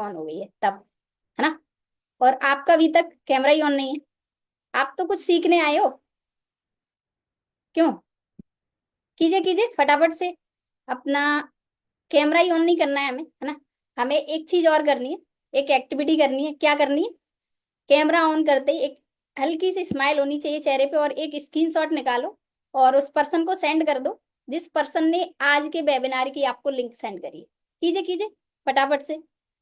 On हो गई है तब, है ना। और आपका अभी तक कैमरा ही ऑन नहीं है। आप तो कुछ सीखने आए हो, क्यों? कीजिए कीजिए फटाफट से। अपना कैमरा ही ऑन नहीं करना है हमें, है ना। हमें एक चीज और करनी है, एक एक्टिविटी करनी है। क्या करनी है? कैमरा ऑन करते ही एक हल्की सी स्माइल होनी चाहिए चेहरे पे, और एक स्क्रीनशॉट निकालो और उस पर्सन को सेंड कर दो जिस पर्सन ने आज के वेबिनार की आपको लिंक सेंड करी है। कीजिए कीजिए फटाफट से,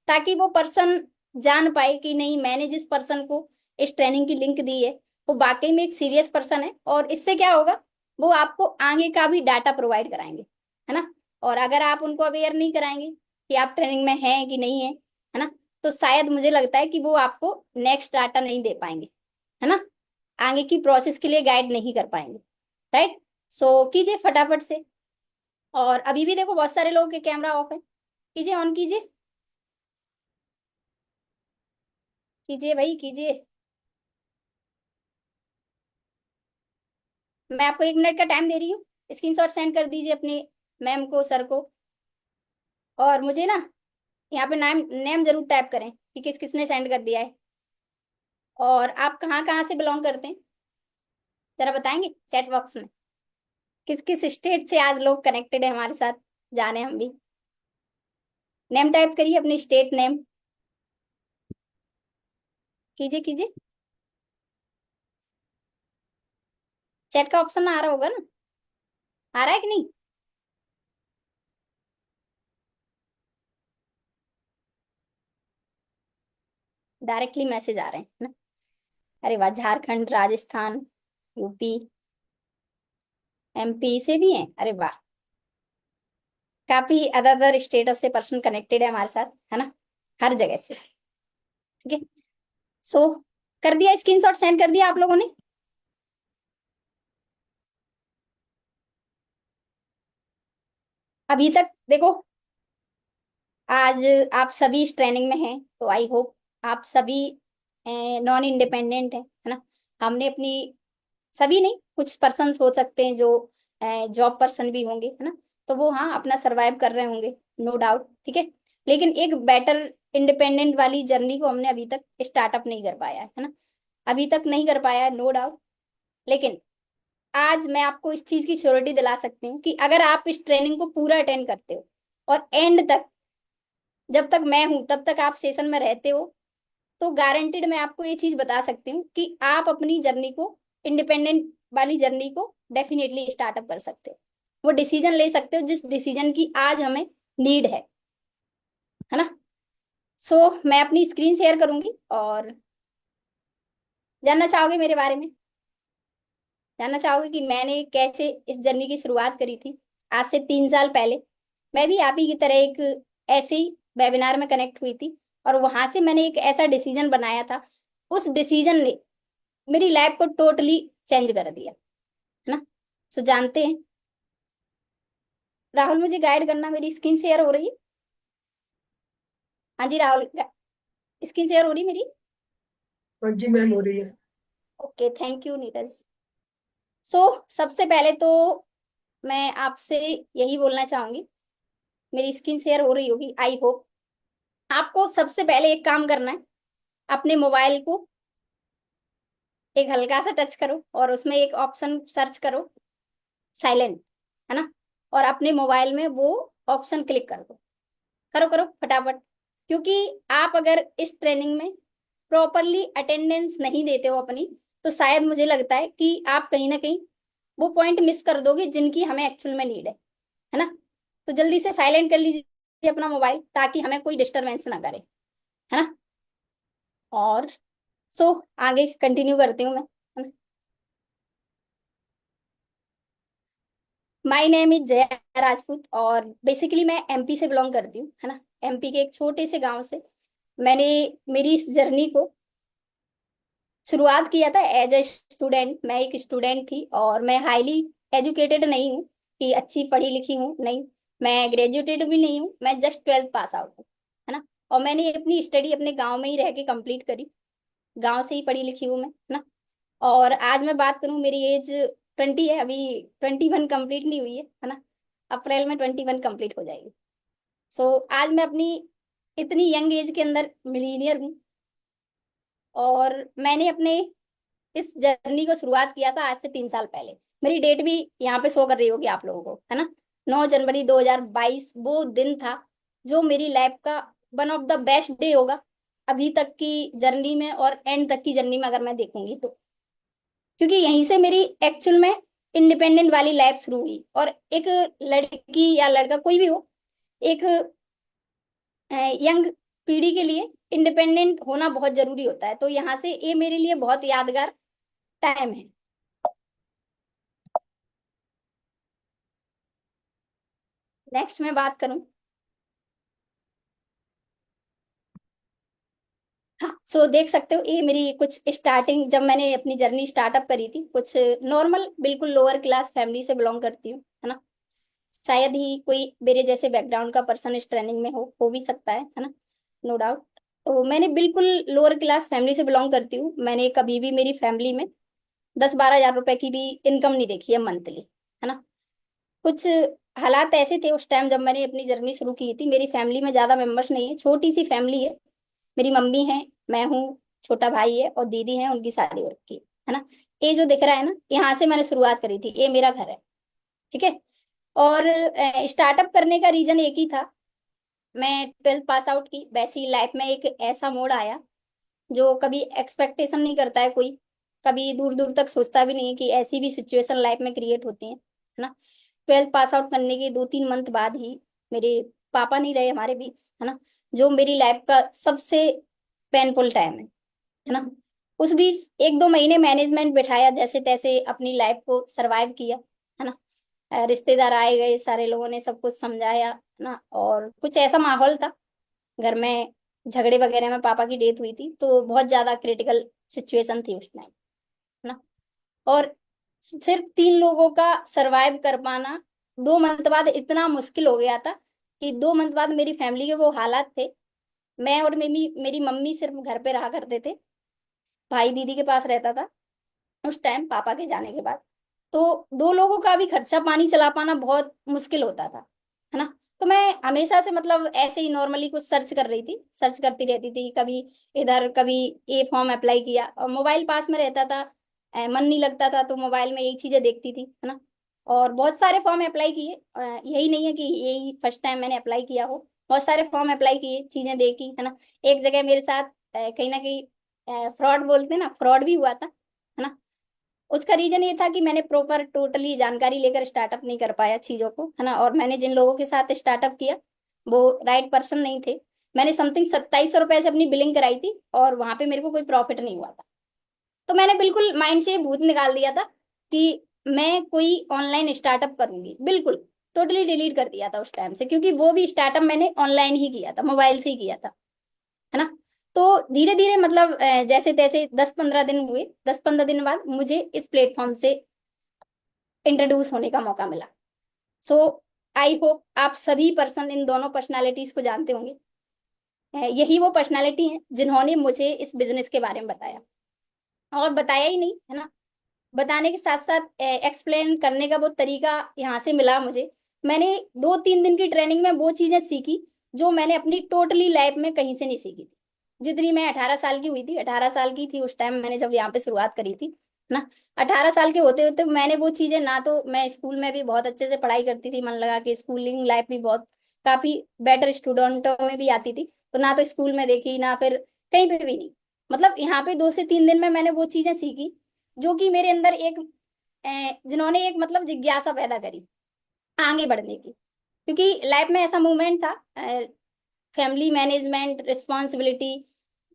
ताकि वो पर्सन जान पाए कि नहीं, मैंने जिस पर्सन को इस ट्रेनिंग की लिंक दी है वो वाकई में एक सीरियस पर्सन है। और इससे क्या होगा, वो आपको आगे का भी डाटा प्रोवाइड कराएंगे, है ना। और अगर आप उनको अवेयर नहीं कराएंगे कि आप ट्रेनिंग में हैं कि नहीं है, है ना, तो शायद मुझे लगता है कि वो आपको नेक्स्ट डाटा नहीं दे पाएंगे, है ना, आगे की प्रोसेस के लिए गाइड नहीं कर पाएंगे। राइट। सो कीजिए फटाफट से। और अभी भी देखो बहुत सारे लोगों के कैमरा ऑफ है। कीजिए, ऑन कीजिए, कीजिए भाई कीजिए। मैं आपको 1 मिनट का टाइम दे रही हूँ। स्क्रीनशॉट सेंड कर दीजिए अपने मैम को, सर को। और मुझे ना यहाँ पे नाम नेम जरूर टाइप करें कि किस किसने सेंड कर दिया है। और आप कहाँ कहाँ से बिलोंग करते हैं, जरा बताएंगे चैट बॉक्स में। किस किस स्टेट से आज लोग कनेक्टेड है हमारे साथ, जाने हम भी। नेम टाइप करिए, अपनी स्टेट नेम। कीजिए कीजिए। चैट का ऑप्शन आ रहा होगा ना, आ रहा है कि नहीं? डायरेक्टली मैसेज आ रहे हैं ना। अरे वाह, झारखंड, राजस्थान, यूपी, एमपी से भी हैं, अरे वाह। काफी अदर अदर स्टेट से पर्सन कनेक्टेड है हमारे साथ, है ना, हर जगह से। ठीक है। सो कर दिया, स्क्रीनशॉट सेंड कर दिया आप लोगों ने? अभी तक देखो, आज आप सभी इस ट्रेनिंग में हैं तो आई होप आप सभी नॉन इंडिपेंडेंट है ना। हमने अपनी, सभी नहीं, कुछ पर्सन्स हो सकते हैं जो जॉब पर्सन भी होंगे, है ना, तो वो हाँ अपना सरवाइव कर रहे होंगे, नो डाउट। ठीक है। लेकिन एक बेटर इंडिपेंडेंट वाली जर्नी को हमने अभी तक स्टार्टअप नहीं कर पाया है ना, अभी तक नहीं कर पाया है, नो डाउट। लेकिन आज मैं आपको इस चीज की श्योरिटी दिला सकती हूँ कि अगर आप इस ट्रेनिंग को पूरा अटेंड करते हो और एंड तक, जब तक मैं हूं तब तक आप सेशन में रहते हो, तो गारंटेड मैं आपको ये चीज बता सकती हूँ कि आप अपनी जर्नी को, इंडिपेंडेंट वाली जर्नी को डेफिनेटली स्टार्टअप कर सकते हो। वो डिसीजन ले सकते हो जिस डिसीजन की आज हमें नीड है ना। सो मैं अपनी स्क्रीन शेयर करूंगी, और जानना चाहोगे मेरे बारे में, जानना चाहोगे कि मैंने कैसे इस जर्नी की शुरुआत करी थी आज से 3 साल पहले। मैं भी आप ही की तरह एक ऐसे ही वेबिनार में कनेक्ट हुई थी, और वहां से मैंने एक ऐसा डिसीजन बनाया था। उस डिसीजन ने मेरी लाइफ को टोटली चेंज कर दिया, है ना। सो जानते हैं, राहुल मुझे गाइड करना, मेरी स्क्रीन शेयर हो रही है? हाँ जी राहुल, स्क्रीन शेयर हो रही मेरी? हाँ जी मैम, हो रही है। Okay, thank you Neeraj. So सबसे पहले तो मैं आपसे यही बोलना चाहूंगी, मेरी स्क्रीन शेयर हो रही होगी आई होप। आपको सबसे पहले एक काम करना है, अपने मोबाइल को एक हल्का सा टच करो और उसमें एक ऑप्शन सर्च करो, साइलेंट, है ना। और अपने मोबाइल में वो ऑप्शन क्लिक कर दो, करो करो फटाफट। क्योंकि आप अगर इस ट्रेनिंग में प्रॉपरली अटेंडेंस नहीं देते हो अपनी, तो शायद मुझे लगता है कि आप कहीं ना कहीं वो पॉइंट मिस कर दोगे जिनकी हमें एक्चुअल में नीड है ना। तो जल्दी से साइलेंट कर लीजिए अपना मोबाइल, ताकि हमें कोई डिस्टरबेंस ना करे, है ना। और सो आगे कंटिन्यू करती हूँ मैं, है ना। My name is Jaya Rajput, और बेसिकली मैं एमपी से बिलोंग करती हूँ, है ना। एमपी के एक छोटे से गांव से मैंने मेरी इस जर्नी को शुरुआत किया था एज ए स्टूडेंट। मैं एक स्टूडेंट थी, और मैं हाईली एजुकेटेड नहीं हूँ कि अच्छी पढ़ी लिखी हूँ, नहीं। मैं ग्रेजुएटेड भी नहीं हूँ, मैं जस्ट 12th पास आउट हूँ, है ना। और मैंने अपनी स्टडी अपने गांव में ही रह के कंप्लीट करी, गांव से ही पढ़ी लिखी हूँ मैं, है ना। और आज मैं बात करूँ, मेरी एज 20 है, अभी 21 कंप्लीट नहीं हुई है ना। अप्रैल में 21 कंप्लीट हो जाएगी। सो आज मैं अपनी इतनी यंग एज के अंदर मिलीनियर हूँ। और मैंने अपने इस जर्नी को शुरुआत किया था आज से 3 साल पहले। मेरी डेट भी यहाँ पे शो कर रही होगी आप लोगों को, है ना। 9 जनवरी 2022 वो दिन था जो मेरी लाइफ का one of the best day होगा अभी तक की जर्नी में, और एंड तक की जर्नी में अगर मैं देखूंगी तो। क्योंकि यहीं से मेरी एक्चुअल में इंडिपेंडेंट वाली लाइफ शुरू हुई। और एक लड़की या लड़का कोई भी हो, एक यंग पीढ़ी के लिए इंडिपेंडेंट होना बहुत जरूरी होता है। तो यहाँ से ये मेरे लिए बहुत यादगार टाइम है। नेक्स्ट मैं बात करूं। हाँ, सो देख सकते हो ये मेरी कुछ स्टार्टिंग, जब मैंने अपनी जर्नी स्टार्टअप करी थी। कुछ नॉर्मल बिल्कुल लोअर क्लास फैमिली से बिलोंग करती हूँ, है ना। शायद ही कोई मेरे जैसे बैकग्राउंड का पर्सन इस ट्रेनिंग में हो भी सकता है ना। No doubt. तो मैंने बिल्कुल लोअर क्लास फैमिली से बिलोंग करती हूँ। मैंने कभी भी मेरी फैमिली में 10-12 हज़ार रुपए की भी इनकम नहीं देखी है मंथली, है ना। कुछ हालात ऐसे थे उस टाइम जब मैंने अपनी जर्नी शुरू की थी। मेरी फैमिली में ज्यादा मेंबर्स नहीं है, छोटी सी फैमिली है। मेरी मम्मी है, मैं हूँ, छोटा भाई है और दीदी है, उनकी शादी हो रखी है ना। ये जो दिख रहा है ना, यहाँ से मैंने शुरुआत करी थी, ये मेरा घर है। ठीक है। और स्टार्टअप करने का रीजन एक ही था। मैं 12th पास आउट की, वैसी लाइफ में एक ऐसा मोड़ आया जो कभी एक्सपेक्टेशन नहीं करता है कोई, कभी दूर दूर तक सोचता भी नहीं है कि ऐसी भी सिचुएशन लाइफ में क्रिएट होती है ना। 12th पास आउट करने के 2-3 मंथ बाद ही मेरे पापा नहीं रहे हमारे बीच, है ना। जो मेरी लाइफ का सबसे पेनफुल टाइम है ना। उस बीच 1-2 महीने मैनेजमेंट बिठाया, जैसे तैसे अपनी लाइफ को सरवाइव किया, है ना। रिश्तेदार आए गए, सारे लोगों ने सब कुछ समझाया, है ना। और कुछ ऐसा माहौल था घर में, झगड़े वगैरह में, पापा की डेथ हुई थी तो बहुत ज्यादा क्रिटिकल सिचुएशन थी उस टाइम, है ना। और सिर्फ 3 लोगों का सरवाइव कर पाना 2 मंथ बाद इतना मुश्किल हो गया था कि 2 मंथ बाद मेरी फैमिली के वो हालात थे। मैं और मेरी मेरी मम्मी सिर्फ घर पे रहा करते थे, भाई दीदी के पास रहता था उस टाइम पापा के जाने के बाद। तो 2 लोगों का भी खर्चा पानी चला पाना बहुत मुश्किल होता था, है ना। तो मैं हमेशा से मतलब ऐसे ही नॉर्मली कुछ सर्च कर रही थी, सर्च करती रहती थी, कभी इधर कभी ये फॉर्म अप्लाई किया, और मोबाइल पास में रहता था। मन नहीं लगता था तो मोबाइल में यही चीजें देखती थी, है ना। और बहुत सारे फॉर्म अप्लाई किए। यही नहीं है कि यही फर्स्ट टाइम मैंने अप्लाई किया हो, बहुत सारे फॉर्म अप्लाई किए, चीजें देखी, है ना। एक जगह मेरे साथ कहीं ना कहीं फ्रॉड बोलते हैं ना, फ्रॉड भी हुआ था, है ना। उसका रीजन ये था कि मैंने प्रॉपर टोटली जानकारी लेकर स्टार्टअप नहीं कर पाया चीजों को, है ना। और मैंने जिन लोगों के साथ स्टार्टअप किया वो राइट पर्सन नहीं थे। मैंने समथिंग 2700 रुपए से अपनी बिलिंग कराई थी और वहां पे मेरे को कोई प्रॉफिट नहीं हुआ था। तो मैंने बिल्कुल माइंड से ये भूत निकाल दिया था कि मैं कोई ऑनलाइन स्टार्टअप करूंगी, बिल्कुल टोटली डिलीट कर दिया था उस टाइम से। क्योंकि वो भी स्टार्टअप मैंने ऑनलाइन ही किया था, मोबाइल से ही किया था, है ना। तो धीरे धीरे मतलब जैसे तैसे 10-15 दिन हुए, 10-15 दिन बाद मुझे इस प्लेटफॉर्म से इंट्रोड्यूस होने का मौका मिला। सो आई होप आप सभी पर्सन इन दोनों पर्सनालिटीज को जानते होंगे। यही वो पर्सनालिटी हैं जिन्होंने मुझे इस बिजनेस के बारे में बताया। और बताया ही नहीं, है ना, बताने के साथ साथ एक्सप्लेन करने का वो तरीका यहाँ से मिला मुझे। मैंने 2-3 दिन की ट्रेनिंग में वो चीजें सीखी जो मैंने अपनी टोटली लाइफ में कहीं से नहीं सीखी थी। जितनी मैं 18 साल की हुई थी, 18 साल की थी उस टाइम मैंने जब यहाँ पे शुरुआत करी थी ना। 18 साल के होते होते मैंने वो चीजें ना, तो मैं स्कूल में भी बहुत अच्छे से पढ़ाई करती थी मन लगा के, स्कूलिंग लाइफ भी बहुत काफी बेटर स्टूडेंटों में भी आती थी। तो ना तो स्कूल में देखी, ना फिर कहीं पे भी नहीं। मतलब यहाँ पे 2 से 3 दिन में मैंने वो चीजें सीखी जो कि मेरे अंदर एक जिन्होंने एक मतलब जिज्ञासा पैदा करी आगे बढ़ने की। क्योंकि लाइफ में ऐसा मूवमेंट था, फैमिली मैनेजमेंट रिस्पॉन्सिबिलिटी।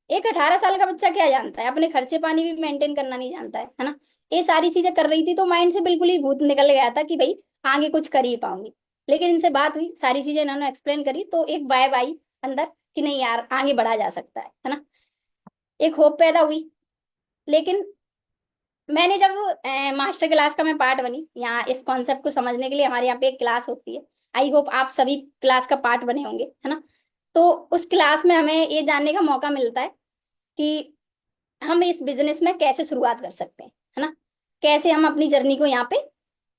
एक 18 साल का बच्चा क्या जानता है, अपने खर्चे पानी भी मेंटेन करना नहीं जानता है ना। ये सारी चीजें कर रही थी तो माइंड से बिल्कुल ही भूत निकल गया था कि भाई आगे कुछ कर ही पाऊंगी। लेकिन इनसे बात हुई, सारी चीजें इन्होंने एक्सप्लेन करी तो एक वाइब आई अंदर कि नहीं यार आगे बढ़ा जा सकता है ना। एक होप पैदा हुई। लेकिन मैंने जब मास्टर क्लास का मैं पार्ट बनी, यहाँ इस कॉन्सेप्ट को समझने के लिए हमारे यहाँ पे एक क्लास होती है। आई होप आप सभी क्लास का पार्ट बने होंगे, है ना। तो उस क्लास में हमें ये जानने का मौका मिलता है कि हम इस बिजनेस में कैसे शुरुआत कर सकते हैं, है ना। कैसे हम अपनी जर्नी को यहाँ पे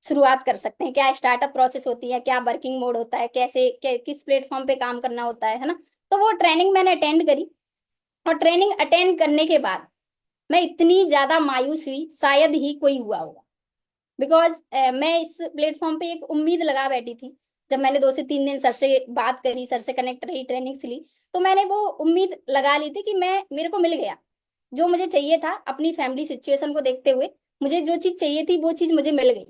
शुरुआत कर सकते हैं, क्या स्टार्टअप प्रोसेस होती है, क्या वर्किंग मोड होता है, कैसे किस प्लेटफॉर्म पे काम करना होता है ना। तो वो ट्रेनिंग मैंने अटेंड करी, और ट्रेनिंग अटेंड करने के बाद मैं इतनी ज्यादा मायूस हुई, शायद ही कोई हुआ होगा। बिकॉज मैं इस प्लेटफॉर्म पे एक उम्मीद लगा बैठी थी। जब मैंने 2 से 3 दिन सर से बात करी, सर से कनेक्ट रही, ट्रेनिंग से ली, तो मैंने वो उम्मीद लगा ली थी कि मैं मेरे को मिल गया जो मुझे चाहिए था। अपनी फैमिली सिचुएशन को देखते हुए मुझे जो चीज चाहिए थी वो चीज मुझे मिल गई,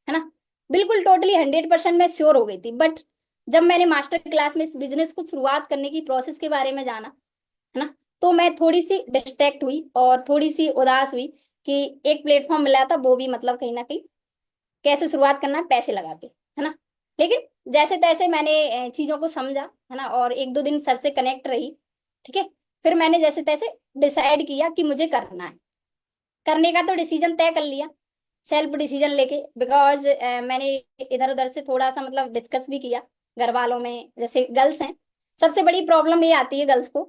है ना। बिल्कुल टोटली 100% मैं श्योर हो गई थी। बट जब मैंने मास्टर क्लास में इस बिजनेस को शुरुआत करने की प्रोसेस के बारे में जाना, है ना, तो मैं थोड़ी सी डिस्ट्रैक्ट हुई और थोड़ी सी उदास हुई कि एक प्लेटफॉर्म मिला था, वो भी मतलब कहीं ना कहीं कैसे शुरुआत करना है, पैसे लगा के, है ना। लेकिन जैसे तैसे मैंने चीजों को समझा, है ना, और 1-2 दिन सर से कनेक्ट रही, ठीक है। फिर मैंने जैसे तैसे डिसाइड किया कि मुझे करना है। करने का तो डिसीजन तय कर लिया, सेल्फ डिसीजन लेके। बिकॉज मैंने इधर उधर से थोड़ा सा मतलब डिस्कस भी किया घर वालों में। जैसे गर्ल्स हैं, सबसे बड़ी प्रॉब्लम ये आती है गर्ल्स को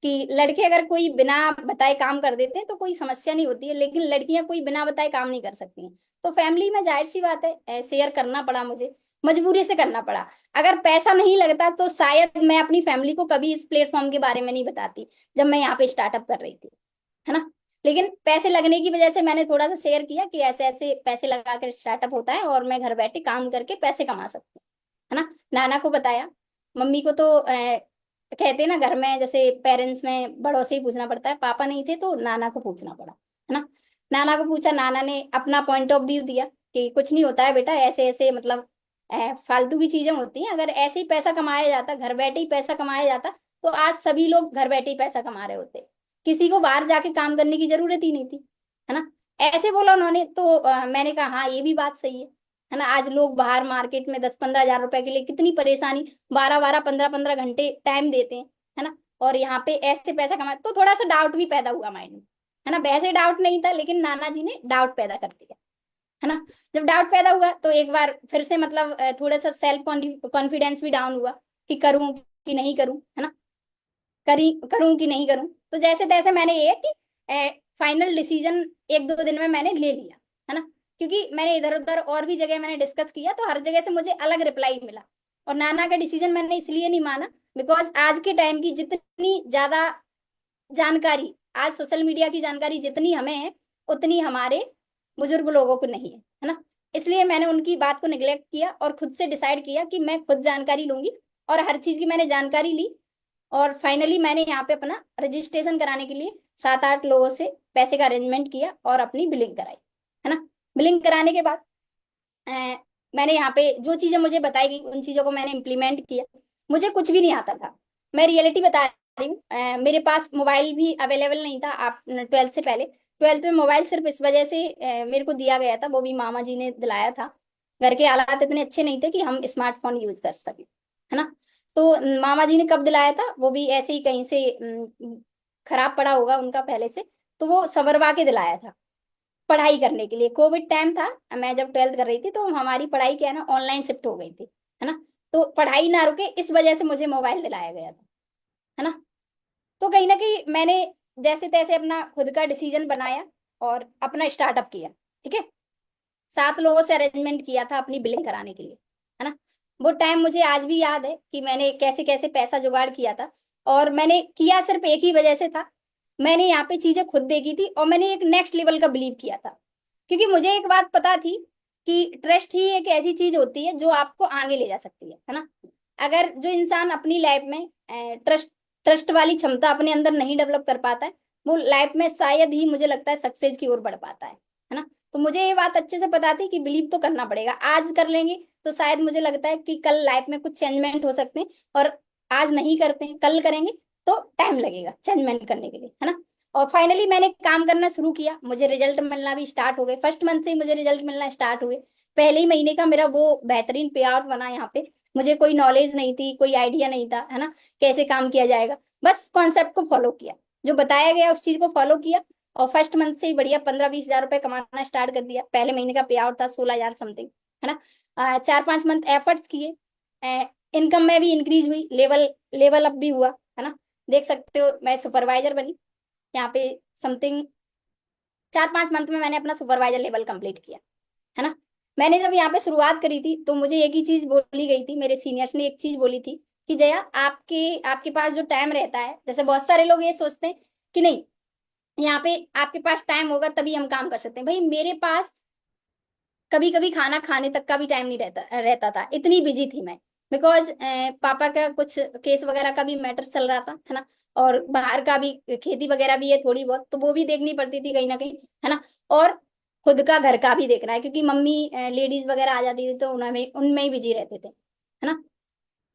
कि लड़के अगर कोई बिना बताए काम कर देते हैं तो कोई समस्या नहीं होती है, लेकिन लड़कियां कोई बिना बताए काम नहीं कर सकती हैं। तो फैमिली में जाहिर सी बात है शेयर करना पड़ा मुझे, मजबूरी से करना पड़ा। अगर पैसा नहीं लगता तो शायद मैं अपनी फैमिली को कभी इस प्लेटफॉर्म के बारे में नहीं बताती, जब मैं यहाँ पे स्टार्टअप कर रही थी, है ना। लेकिन पैसे लगने की वजह से मैंने थोड़ा सा शेयर किया कि ऐसे ऐसे पैसे लगा कर स्टार्टअप होता है और मैं घर बैठे काम करके पैसे कमा सकती हूँ, है ना। नाना को बताया, मम्मी को तो कहते हैं ना घर में जैसे पेरेंट्स में बड़ों से ही पूछना पड़ता है, पापा नहीं थे तो नाना को पूछना पड़ा, है ना। नाना को पूछा, नाना ने अपना पॉइंट ऑफ व्यू दिया कि कुछ नहीं होता है बेटा, ऐसे ऐसे मतलब फालतू की चीजें होती हैं। अगर ऐसे ही पैसा कमाया जाता, घर बैठे ही पैसा कमाया जाता, तो आज सभी लोग घर बैठे ही पैसा कमा रहे होते, किसी को बाहर जाके काम करने की जरूरत ही नहीं थी, है ना। ऐसे बोला उन्होंने। तो मैंने कहा हाँ ये भी बात सही है ना। आज लोग बाहर मार्केट में 10-15 हज़ार रुपए के लिए कितनी परेशानी, 12-12 15-15 घंटे टाइम देते हैं, है ना। और यहाँ पे ऐसे पैसा कमा, तो थोड़ा सा डाउट भी पैदा हुआ माइंड में, है ना। वैसे डाउट नहीं था, लेकिन नाना जी ने डाउट पैदा कर दिया, है ना। जब डाउट पैदा हुआ तो एक बार फिर से मतलब थोड़ा सा सेल्फ कॉन्फिडेंस भी डाउन हुआ कि करूं कि नहीं करूं, है ना। करूं कि नहीं करूं। तो जैसे तैसे मैंने ये कि फाइनल डिसीजन 1-2 दिन में मैंने ले लिया, है ना। क्योंकि मैंने इधर उधर और भी जगह मैंने डिस्कस किया, तो हर जगह से मुझे अलग रिप्लाई मिला। और नाना का डिसीजन मैंने इसलिए नहीं माना, बिकॉज आज के टाइम की जितनी ज्यादा जानकारी, आज सोशल मीडिया की जानकारी जितनी हमें है, उतनी हमारे बुजुर्ग लोगों को नहीं है ना। इसलिए मैंने उनकी बात को निग्लेक्ट किया और खुद से डिसाइड किया कि मैं खुद जानकारी लूंगी। और हर चीज की मैंने जानकारी ली, और फाइनली मैंने यहाँ पे अपना रजिस्ट्रेशन कराने के लिए 7-8 लोगों से पैसे का अरेंजमेंट किया और अपनी बिलिंग कराई, है ना। बिलिंग कराने के बाद अ, मैंने यहाँ पे जो चीजें मुझे बताई गई उन चीजों को मैंने इम्प्लीमेंट किया। मुझे कुछ भी नहीं आता था, मैं रियलिटी बता रही हूँ। मेरे पास मोबाइल भी अवेलेबल नहीं था आप 12th से पहले। 12th में मोबाइल सिर्फ इस वजह से मेरे को दिया गया था, वो भी मामा जी ने दिलाया था। घर के हालात इतने अच्छे नहीं थे कि हम स्मार्टफोन यूज कर सके, है ना। तो मामा जी ने कब दिलाया था, वो भी ऐसे ही कहीं से खराब पड़ा होगा उनका पहले से, तो वो संवरवा के दिलाया था पढ़ाई करने के लिए। कोविड टाइम था, मैं जब 12th कर रही थी, तो हमारी पढ़ाई क्या है ना ऑनलाइन शिफ्ट हो गई थी, है ना। तो पढ़ाई ना रुके इस वजह से मुझे मोबाइल दिलाया गया था, है ना। तो कहीं ना कहीं मैंने जैसे तैसे अपना खुद का डिसीजन बनाया और अपना स्टार्टअप किया, ठीक है। 7 लोगों से अरेंजमेंट किया था अपनी बिलिंग कराने के लिए, है ना। वो टाइम मुझे आज भी याद है कि मैंने कैसे कैसे पैसा जुगाड़ किया था। और मैंने किया सिर्फ एक ही वजह से था, मैंने यहाँ पे चीजें खुद देखी थी और मैंने एक नेक्स्ट लेवल का बिलीव किया था। क्योंकि मुझे एक बात पता थी कि ट्रस्ट ही एक ऐसी चीज होती है जो आपको आगे ले जा सकती है ना। अगर जो इंसान अपनी लाइफ में ट्रस्ट ट्रस्ट वाली क्षमता अपने अंदर नहीं डेवलप कर पाता है, वो लाइफ में शायद ही मुझे लगता है सक्सेस की ओर बढ़ पाता है ना। तो मुझे ये बात अच्छे से पता थी कि बिलीव तो करना पड़ेगा, आज कर लेंगे तो शायद मुझे लगता है कि कल लाइफ में कुछ चेंजमेंट हो सकते हैं। और आज नहीं करते हैं, कल करेंगे तो टाइम लगेगा चेंजमेंट करने के लिए, है ना। और फाइनली मैंने काम करना शुरू किया, मुझे रिजल्ट मिलना भी स्टार्ट हो गए। फर्स्ट मंथ से ही मुझे रिजल्ट मिलना स्टार्ट हुए। पहले ही महीने का मेरा वो बेहतरीन पे आउट बना यहाँ पे। मुझे कोई नॉलेज नहीं थी, कोई आइडिया नहीं था, है ना, कैसे काम किया जाएगा। बस कॉन्सेप्ट को फॉलो किया, जो बताया गया उस चीज को फॉलो किया। और फर्स्ट मंथ से ही बढ़िया 15-20 हज़ार रुपए कमाना स्टार्ट कर दिया। पहले महीने का पे आउट था 16,000 समथिंग, है ना। 4-5 मंथ एफर्ट्स किए, इनकम में भी इंक्रीज हुई, लेवल लेवल अप भी हुआ, है ना। देख सकते हो मैं सुपरवाइजर बनी यहाँ पे समथिंग। 4-5 मंथ में मैंने अपना सुपरवाइजर लेवल कंप्लीट किया, है ना। मैंने जब यहाँ पे शुरुआत करी थी तो मुझे एक ही चीज बोली गई थी, मेरे सीनियर्स ने एक चीज बोली थी कि जया आपके आपके पास जो टाइम रहता है, जैसे बहुत सारे लोग ये सोचते हैं कि नहीं, यहाँ पे आपके पास टाइम होगा तभी हम काम कर सकते हैं। भाई मेरे पास कभी कभी खाना खाने तक का भी टाइम नहीं रहता रहता था, इतनी बिजी थी मैं। बिकॉज पापा का कुछ केस वगैरह का भी मैटर चल रहा था, है ना। और बाहर का भी खेती वगैरह भी है थोड़ी बहुत, तो वो भी देखनी पड़ती थी कहीं ना कहीं, है ना। और खुद का घर का भी देखना है, क्योंकि मम्मी लेडीज वगैरह आ जाती थी तो उनमें उनमें ही बिजी रहते थे, है ना।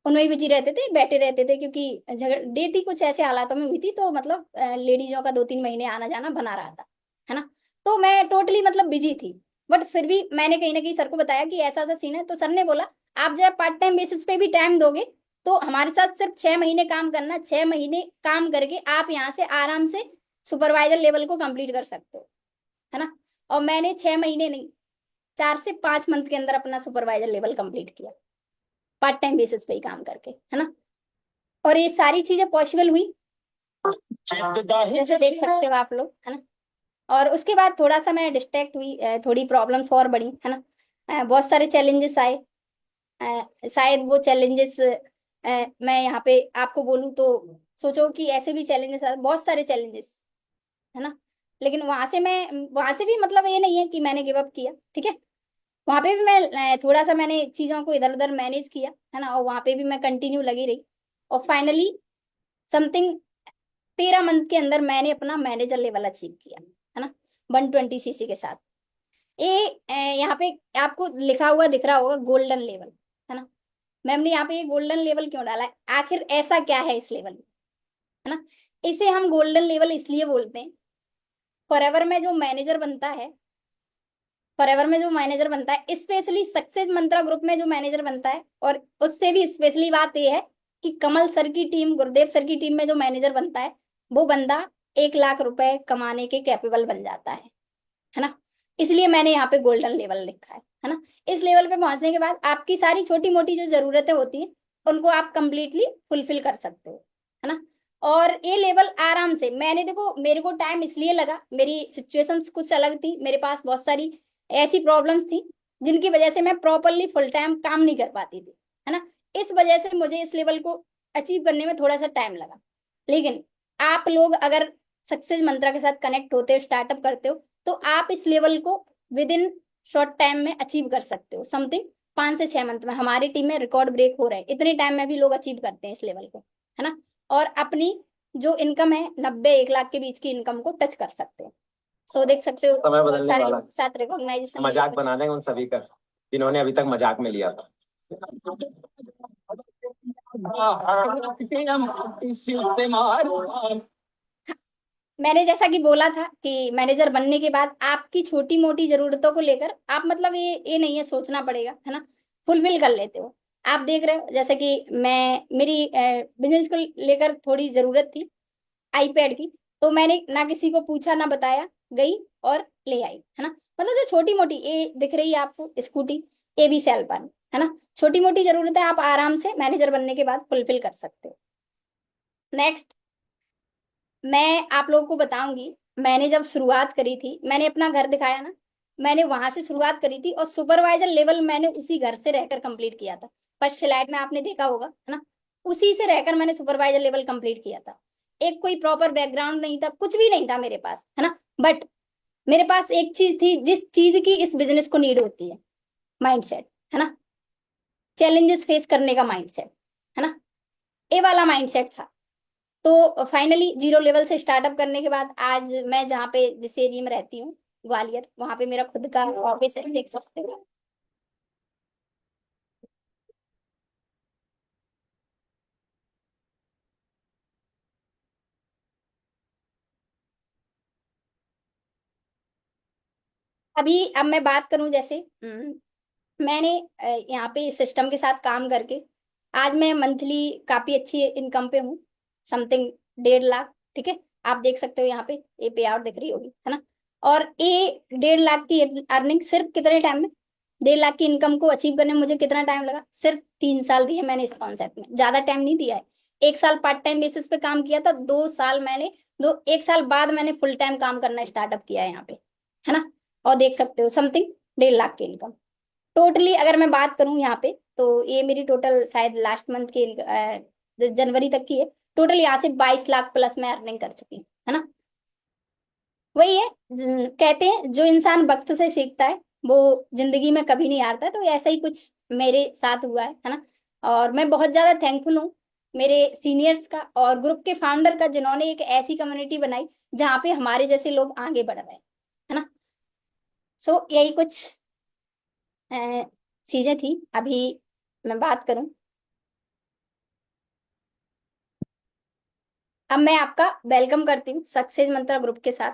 उनमें ही बिजी रहते थे, बैठे रहते थे, क्योंकि डेट ही कुछ ऐसे हालातों में हुई थी, तो मतलब लेडीजों का 2-3 महीने आना जाना बना रहा था, है ना। तो मैं टोटली मतलब बिजी थी। बट फिर भी मैंने कहीं ना कहीं सर को बताया कि ऐसा ऐसा सीन है, तो सर ने बोला आप जब पार्ट टाइम बेसिस पे भी टाइम दोगे तो हमारे साथ सिर्फ 6 महीने काम करना, 6 महीने काम करके आप यहाँ से आराम से सुपरवाइजर लेवल को कंप्लीट कर सकते हो, है ना। और मैंने 6 महीने नहीं, 4 से 5 मंथ के अंदर अपना सुपरवाइजर लेवल कंप्लीट किया, पार्ट टाइम बेसिस पे ही काम करके, है ना। और ये सारी चीजें पॉसिबल हुई, जैसे देख सकते हो आप लोग, है ना। और उसके बाद थोड़ा सा मैं डिस्ट्रैक्ट हुई, थोड़ी प्रॉब्लम्स और बढ़ी, है ना। बहुत सारे चैलेंजेस आए। शायद वो चैलेंजेस मैं यहाँ पे आपको बोलूँ तो सोचो कि ऐसे भी चैलेंजेस आए, बहुत सारे चैलेंजेस, है ना। लेकिन वहां से भी मतलब ये नहीं है कि मैंने गिव अप किया, ठीक है। वहां पे भी मैं थोड़ा सा मैंने चीजों को इधर उधर मैनेज किया, है ना। और वहां पे भी मैं कंटिन्यू लगी रही। और फाइनली समथिंग 13 मंथ के अंदर मैंने अपना मैनेजर लेवल अचीव किया, है ना, 120 सीसी के साथ। यहाँ पे आपको लिखा हुआ दिख रहा होगा गोल्डन लेवल, है ना। मैम ने यहाँ पे ये गोल्डन लेवल क्यों डाला है, आखिर ऐसा क्या है इस लेवल में, है ना। इसे हम गोल्डन लेवल इसलिए बोलते हैं, फॉरएवर में जो मैनेजर बनता है, फॉरएवर में जो मैनेजर बनता है, स्पेशली सक्सेस मंत्रा ग्रुप में जो मैनेजर बनता है, और उससे भी स्पेशली बात यह है कि कमल सर की टीम, गुरुदेव सर की टीम में जो मैनेजर बनता है, वो बंदा 1 लाख रुपए कमाने के कैपेबल बन जाता है ना। इसलिए मैंने यहाँ पे गोल्डन लेवल लिखा है ना। इस लेवल पे पहुंचने के बाद आपकी सारी छोटी मोटी जो जरूरतें होती हैं उनको आप कंप्लीटली फुलफिल कर सकते हो, है ना। और ये लेवल आराम से मैंने, देखो मेरे को टाइम इसलिए लगा, मेरी सिचुएशंस कुछ अलग थी, मेरे पास बहुत सारी ऐसी प्रॉब्लम्स थी जिनकी वजह से मैं प्रॉपरली फुल टाइम काम नहीं कर पाती थी, है ना। इस वजह से मुझे इस लेवल को अचीव करने में थोड़ा सा टाइम लगा। लेकिन आप लोग अगर सक्सेस मंत्रा के साथ कनेक्ट होते हो, स्टार्टअप करते हो, तो आप इस लेवल को विद इन शॉर्ट टाइम में अचीव कर सकते हो। समथिंग 5 से 6 मंथ में हमारी टीम में रिकॉर्ड ब्रेक हो रहा है, इतने टाइम में भी लोग अचीव करते हैं इस लेवल को, है ना। और अपनी जो इनकम है 90-1 लाख के बीच की इनकम को टच कर सकते हैं। सो देख सकते हो समय बहुत बदलने सारे वाला लोगों के साथ रिकॉग्नाइजेशन मजाक बना देंगे उन सभी का जिन्होंने अभी तक मजाक में लिया था। मैंने जैसा कि बोला था कि मैनेजर बनने के बाद आपकी छोटी मोटी जरूरतों को लेकर आप मतलब ये नहीं है सोचना पड़ेगा, है ना, फुलफिल कर लेते हो। आप देख रहे हो जैसे कि मैं मेरी बिजनेस को लेकर थोड़ी जरूरत थी आईपैड की, तो मैंने ना किसी को पूछा ना बताया, गई और ले आई, है ना। मतलब जो छोटी मोटी ये दिख रही है आपको स्कूटी, ये भी सेल पर, है ना। छोटी मोटी जरूरतें आप आराम से मैनेजर बनने के बाद फुलफिल कर सकते हो। नेक्स्ट मैं आप लोगों को बताऊंगी, मैंने जब शुरुआत करी थी, मैंने अपना घर दिखाया ना, मैंने वहां से शुरुआत करी थी, और सुपरवाइजर लेवल मैंने उसी घर से रहकर कंप्लीट किया था। फर्स्ट स्लाइड में आपने देखा होगा, है ना। उसी से रहकर मैंने सुपरवाइजर लेवल कंप्लीट किया था। एक कोई प्रॉपर बैकग्राउंड नहीं था, कुछ भी नहीं था मेरे पास, है ना। बट मेरे पास एक चीज थी जिस चीज की इस बिजनेस को नीड होती है, माइंडसेट, है ना। चैलेंजेस फेस करने का माइंडसेट, है ना। ये वाला माइंडसेट था। तो फाइनली जीरो लेवल से स्टार्टअप करने के बाद आज मैं जहाँ पे जिस एरिया में रहती हूँ, ग्वालियर, वहां पे मेरा खुद का ऑफिस है, देख सकते हो। अब मैं बात करूं, जैसे मैंने यहाँ पे इस सिस्टम के साथ काम करके आज मैं मंथली काफी अच्छी इनकम पे हूँ, समथिंग 1.5 लाख, ठीक है। आप देख सकते हो यहाँ पे ये पे आउट दिख रही होगी, है ना। और ये 1.5 लाख की अर्निंग सिर्फ कितने टाइम में, 1.5 लाख की इनकम को अचीव करने में मुझे कितना टाइम लगा, सिर्फ 3 साल दिए मैंने इस कॉन्सेप्ट में, ज्यादा टाइम नहीं दिया है। 1 साल पार्ट टाइम बेसिस पे काम किया था, 2 साल मैंने 1 साल बाद मैंने फुल टाइम काम करना स्टार्टअप किया है यहाँ पे, है ना। और देख सकते हो समथिंग 1.5 लाख की इनकम टोटली। अगर मैं बात करूं यहाँ पे तो ये मेरी टोटल शायद लास्ट मंथ की जनवरी तक की है, टोटल यहाँ से 22 लाख प्लस मैं अर्निंग कर चुकी हूँ, है ना। वही है, कहते हैं जो इंसान वक्त से सीखता है वो जिंदगी में कभी नहीं हारता, तो ऐसा ही कुछ मेरे साथ हुआ है ना। और मैं बहुत ज्यादा थैंकफुल हूँ मेरे सीनियर्स का और ग्रुप के फाउंडर का, जिन्होंने एक ऐसी कम्युनिटी बनाई जहाँ पे हमारे जैसे लोग आगे बढ़ रहे हैं, है ना। सो यही कुछ अ, चीजें थी। अभी मैं बात करूं, अब मैं आपका वेलकम करती हूँ सक्सेस मंत्रा ग्रुप के साथ,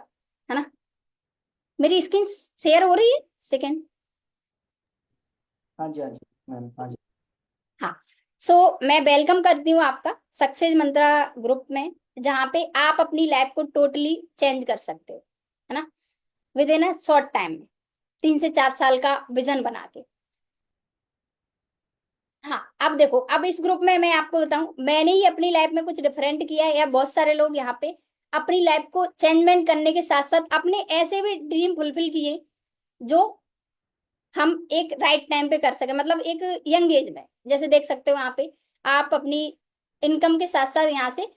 है ना। मेरी स्क्रीन शेयर हो रही है? सेकेंड। हाँ जी, हाँ जी मैम, हाँ जी। हाँ। सो मैं वेलकम करती हूँ आपका सक्सेस मंत्रा ग्रुप में, जहाँ पे आप अपनी लाइफ को टोटली चेंज कर सकते हो, है ना, with in a short time में, 3 से 4 साल का विजन बना के। हाँ, अब देखो, अब इस ग्रुप में मैं आपको बताऊं, मैंने ही अपनी लाइफ में कुछ डिफरेंट किया है, या बहुत सारे लोग यहाँ पे अपनी लाइफ को चेंजमेंट करने के साथ साथ अपने ऐसे भी ड्रीम फुलफिल किए जो हम एक राइट टाइम पे कर सके, मतलब एक यंग एज में। जैसे देख सकते हो यहाँ पे आप अपनी इनकम के साथ साथ यहाँ से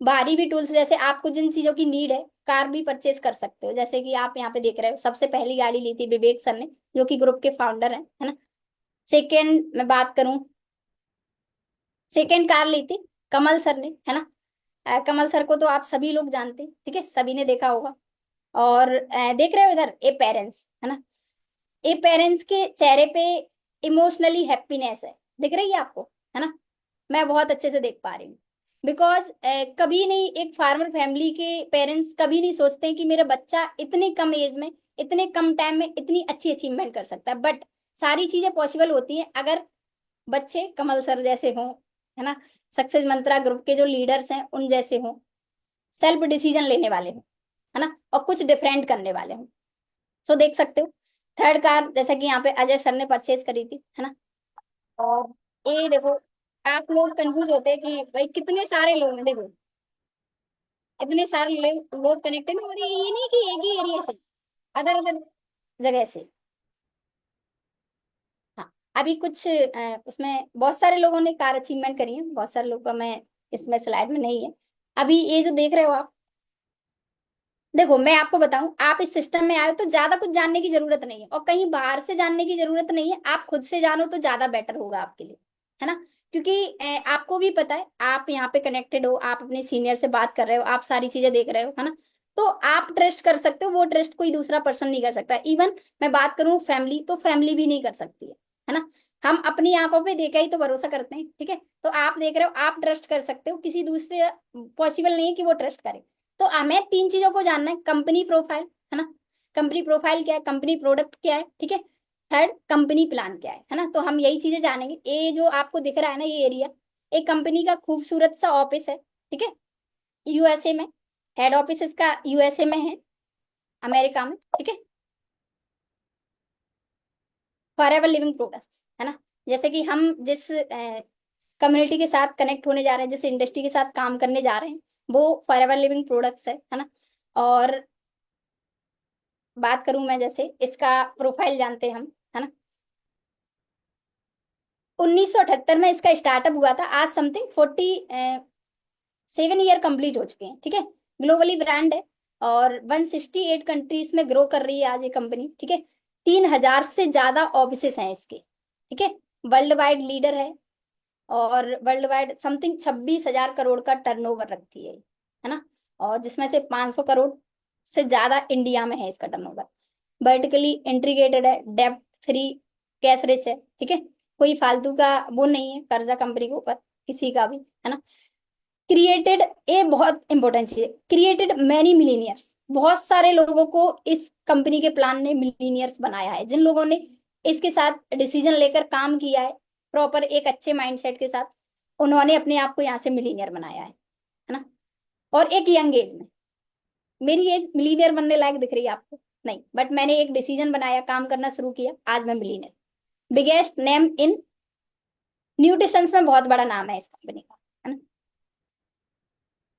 बाहरी भी टूल्स, जैसे आपको जिन चीजों की नीड है, कार भी परचेज कर सकते हो। जैसे कि आप यहाँ पे देख रहे हो, सबसे पहली गाड़ी ली थी विवेक सर ने, जो कि ग्रुप के फाउंडर है ना। सेकेंड मैं बात करूं, सेकेंड कार ली थी कमल सर ने, है ना। कमल सर को तो आप सभी लोग जानते हैं, ठीक है, सभी ने देखा होगा। और देख रहे हो इधर ए पेरेंट्स, है ना, ये पेरेंट्स के चेहरे पे इमोशनली हैप्पीनेस है, दिख रही है आपको, है ना। मैं बहुत अच्छे से देख पा रही हूँ, बिकॉज कभी नहीं, एक फार्मर फैमिली के पेरेंट्स कभी नहीं सोचते हैं कि मेरा बच्चा इतने कम एज में, इतने कम टाइम में इतनी अच्छी अचीवमेंट कर सकता है। बट सारी चीजें पॉसिबल होती हैं अगर बच्चे कमल सर जैसे हों, है ना, सक्सेस मंत्रा ग्रुप के जो लीडर्स हैं उन जैसे हों, सेल्फ डिसीजन लेने वाले हों, है ना, और कुछ डिफरेंट करने वाले हों। सो देख सकते हो, थर्ड कार जैसा कि यहाँ पे अजय सर ने परचेज करी थी, है ना। और ये देखो, आप लोग कंफ्यूज होते हैं कि भाई कितने सारे लोग हैं, देखो इतने सारे लोग कनेक्टेड हैं, और ये नहीं कि एक ही एरिया से, अदर अदर जगह से। हाँ, अभी कुछ उसमें बहुत सारे लोगों ने कार अचीवमेंट करी है, बहुत सारे लोगों का मैं इसमें स्लाइड में नहीं है। अभी ये जो देख रहे हो आप, देखो मैं आपको बताऊं, आप इस सिस्टम में आए हो तो ज्यादा कुछ जानने की जरूरत नहीं है, और कहीं बाहर से जानने की जरूरत नहीं है, आप खुद से जानो तो ज्यादा बेटर होगा आपके लिए, है ना। क्योंकि आपको भी पता है, आप यहाँ पे कनेक्टेड हो, आप अपने सीनियर से बात कर रहे हो, आप सारी चीजें देख रहे हो, है ना। तो आप ट्रस्ट कर सकते हो, वो ट्रस्ट कोई दूसरा पर्सन नहीं कर सकता। इवन मैं बात करूं फैमिली, तो फैमिली भी नहीं कर सकती है ना। हम अपनी आंखों पे देखा ही तो भरोसा करते हैं, ठीक है। तो आप देख रहे हो, आप ट्रस्ट कर सकते हो, किसी दूसरे पॉसिबल नहीं है कि वो ट्रस्ट करे। तो हमें 3 चीजों को जानना है, कंपनी प्रोफाइल, है ना, कंपनी प्रोफाइल क्या है, कंपनी प्रोडक्ट क्या है, ठीक है, थर्ड कंपनी प्लान क्या है ना। तो हम यही चीजें जानेंगे। ये जो आपको दिख रहा है ना, ये एरिया एक कंपनी का खूबसूरत सा ऑफिस है, ठीक है, यूएसए में। हेड ऑफिस इसका यूएसए में है, अमेरिका में, ठीक है। फॉर एवर लिविंग प्रोडक्ट्स, है ना। जैसे कि हम जिस कम्युनिटी के साथ कनेक्ट होने जा रहे हैं, जिस इंडस्ट्री के साथ काम करने जा रहे हैं, वो फॉर एवर लिविंग प्रोडक्ट्स है ना। और बात करूं मैं, जैसे इसका प्रोफाइल जानते हैं हम, है ना। 1978 में इसका स्टार्टअप हुआ था, आज समथिंग 47 ईयर कंप्लीट हो चुके हैं, ठीक है। ग्लोबली ब्रांड है, और 168 कंट्रीज में ग्रो कर रही है आज ये कंपनी, ठीक है। 3,000 से ज्यादा ऑफिसेस हैं इसके, ठीक है। वर्ल्ड वाइड लीडर है, और वर्ल्ड वाइड समथिंग 26,000 करोड़ का टर्नओवर रखती है ना। और जिसमें से 500 करोड़ से ज्यादा इंडिया में है इसका टर्नओवर। वर्टिकली इंटीग्रेटेड है, डेब्ट फ्री, कैश रिच है, ठीक है। कोई फालतू का वो नहीं है कर्जा कंपनी के ऊपर किसी का भी, है ना। क्रिएटेड, ये बहुत इंपॉर्टेंट चीज है, क्रिएटेड मैनी मिलीनियर्स, बहुत सारे लोगों को इस कंपनी के प्लान ने मिलीनियर्स बनाया है। जिन लोगों ने इसके साथ डिसीजन लेकर काम किया है प्रॉपर एक अच्छे माइंडसेट के साथ, उन्होंने अपने आप को यहाँ से मिलीनियर बनाया है ना। और एक यंग एज में, मेरी एज मिलीनियर बनने लायक दिख रही है आपको? नहीं, बट मैंने एक डिसीजन बनाया, काम करना शुरू किया, आज मैं millionaire. Biggest name in nutritions में बहुत बड़ा नाम है इस कंपनी का, है ना।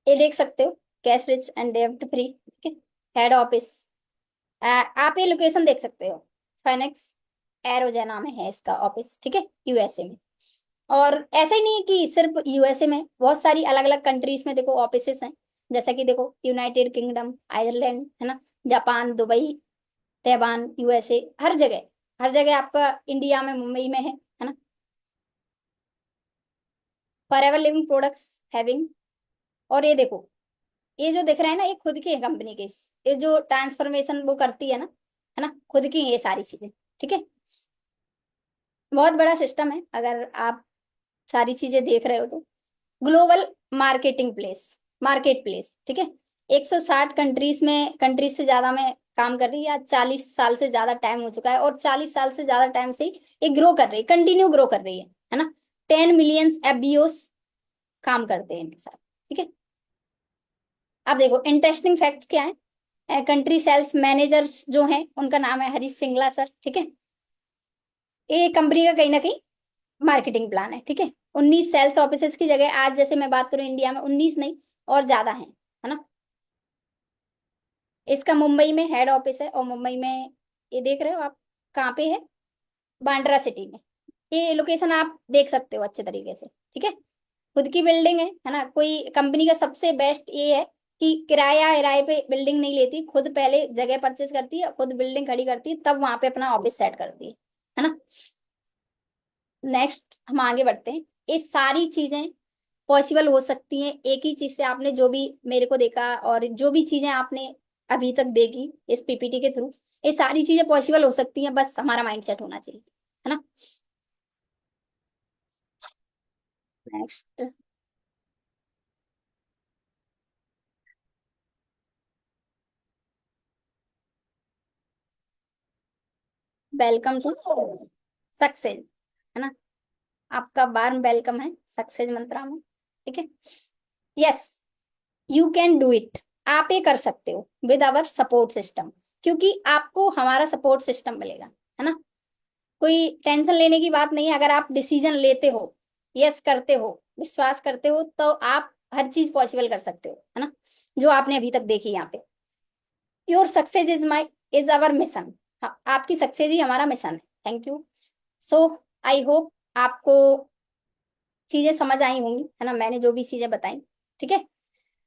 ये देख सकते हो, कैश रिच एंड डेब्ट फ्री, ठीक है। हेड ऑफिस, आप ये लोकेशन देख सकते हो, फाइनेक्स एरोजेना में है इसका ऑफिस, ठीक है, यूएसए में। और ऐसा ही नहीं है कि सिर्फ यूएसए में, बहुत सारी अलग अलग कंट्रीज में देखो ऑफिसेस हैं। जैसा कि देखो यूनाइटेड किंगडम, आयरलैंड, है ना, जापान, दुबई, ताइवान, यूएसए, हर जगह आपका इंडिया में, मुंबई में है ना। Forever living products having. और ये देखो, ये जो दिख रहा है ना, ये खुद की है कंपनी के। ये जो ट्रांसफॉर्मेशन वो करती है ना, खुद की है ये सारी चीजें। ठीक है, बहुत बड़ा सिस्टम है अगर आप सारी चीजें देख रहे हो तो। Global marketing place, market place, ठीक है। 160 कंट्रीज से ज्यादा में काम कर रही है। आज 40 साल से ज्यादा टाइम हो चुका है, और 40 साल से ज्यादा टाइम से ही ये ग्रो कर रही है, कंटिन्यू ग्रो कर रही है ना। 10 मिलियन एफबीओस काम करते हैं इनके साथ। ठीक है, अब देखो इंटरेस्टिंग फैक्ट्स क्या है। कंट्री सेल्स मैनेजर्स जो हैं उनका नाम है हरीश सिंगला सर। ठीक है, ये कंपनी का कहीं ना कहीं मार्केटिंग प्लान है। ठीक है, 19 सेल्स ऑफिसेस की जगह आज जैसे मैं बात करूं इंडिया में 19 नहीं और ज्यादा है ना। इसका मुंबई में हेड ऑफिस है, और मुंबई में ये देख रहे हो आप कहाँ पे है, बांद्रा सिटी में। ये लोकेशन आप देख सकते हो अच्छे तरीके से। ठीक है, खुद की बिल्डिंग है ना। कोई कंपनी का सबसे बेस्ट ये है कि किराए पे बिल्डिंग नहीं लेती, खुद पहले जगह परचेज करती है, खुद बिल्डिंग खड़ी करती है, तब वहां पे अपना ऑफिस सेट करती है ना। नेक्स्ट हम आगे बढ़ते हैं। ये सारी चीजें पॉसिबल हो सकती हैं एक ही चीज से। आपने जो भी मेरे को देखा और जो भी चीजें आपने अभी तक देखी इस पीपीटी के थ्रू, ये सारी चीजें पॉसिबल हो सकती हैं, बस हमारा माइंडसेट होना चाहिए, है ना। नेक्स्ट, वेलकम टू सक्सेस, है ना। आपका वार्म वेलकम है सक्सेस मंत्रा में। ठीक है, yes, you can do it. आप ये कर सकते हो विद आवर सपोर्ट सिस्टम, क्योंकि आपको हमारा सपोर्ट सिस्टम मिलेगा, है ना। कोई टेंशन लेने की बात नहीं है। अगर आप डिसीजन लेते हो, यस करते हो, विश्वास करते हो, तो आप हर चीज पॉसिबल कर सकते हो, है ना, जो आपने अभी तक देखी यहाँ पे। Your success is our mission. हाँ, आपकी सक्सेस ही हमारा मिशन है। Thank you. So I hope आपको चीजें समझ आई होंगी, है ना, मैंने जो भी चीजें बताई। ठीक है,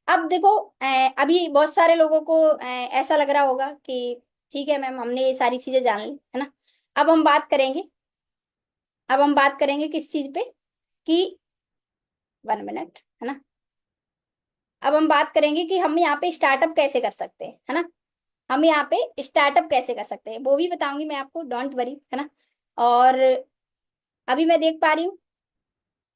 अब देखो अभी बहुत सारे लोगों को ऐसा लग रहा होगा कि ठीक है मैम, हमने ये सारी चीजें जान ली, है ना। अब हम बात करेंगे, अब हम बात करेंगे किस चीज पे, कि 1 मिनट, है ना। अब हम बात करेंगे कि हम यहाँ पे स्टार्टअप कैसे कर सकते हैं, है ना। हम यहाँ पे स्टार्टअप कैसे कर सकते हैं वो भी बताऊंगी मैं आपको, डोंट वरी, है ना। और अभी मैं देख पा रही हूँ